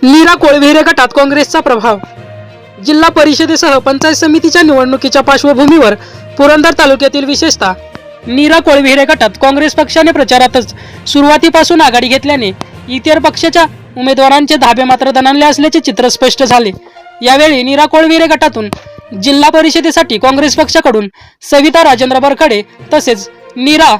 नीरा कोळविहिरे गटात काँग्रेसचा प्रभाव। जिल्हा परिषदेसह पंचायत समितीच्या निवडणुकीच्या पार्श्वभूमीवर पुरंदर तालुक्यातील विशेषतः नीरा कोळविहिरे गटात काँग्रेस पक्षाने प्रचारातच सुरुवातीपासून आघाडी घेतल्याने इतर पक्षाच्या उमेदवारांचे धाबे मात्र दणाणले असल्याचे चित्र स्पष्ट झाले। यावेळी नीरा कोळविहिरे गटातून जिल्हा परिषदेसाठी काँग्रेस पक्षाकडून सविता राजेंद्र बरखडे तसेच नीरा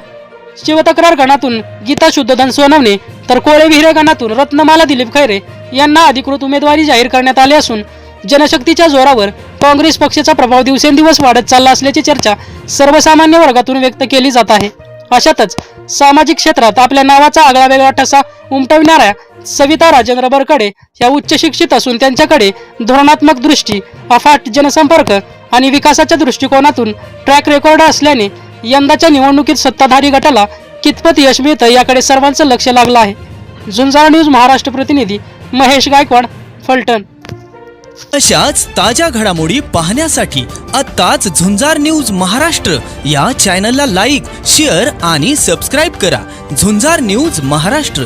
शिवतक्रार गणातून गीता शुद्धधन सोनवणे तर कोळविहिरे गणातून रत्नमाला दिलीप खैरे यांना अधिकृत उमेदवारी जाहीर करण्यात आली असून जनशक्तीच्या जोरावर काँग्रेस पक्षाचा प्रभाव दिवसेंदिवस वाढत चालला असल्याची चर्चा सर्वसामान्य वर्गातून व्यक्त केली जात आहे। अशातच सामाजिक क्षेत्रात आपल्या नावाचा आगळा वेगळा ठसा उमटविणाऱ्या सविता राजेंद्र बरखडे या उच्च शिक्षित असून त्यांच्याकडे धोरणात्मक दृष्टी, अफाट जनसंपर्क आणि विकासाच्या दृष्टिकोनातून ट्रॅक रेकॉर्ड असल्याने यंदाच्या निवडणुकीत सत्ताधारी गटाला कितपत यश मिळतं याकडे सर्वांचं लक्ष लागलं आहे। झुंजार न्यूज महाराष्ट्र प्रतिनिधी महेश गायकवाड, फलटण। अशाच ताज्या घडामोडी पाहण्यासाठी आत्ताच झुंजार न्यूज महाराष्ट्र या चॅनलला लाईक, शेअर आणि सबस्क्राईब करा। झुंजार न्यूज महाराष्ट्र।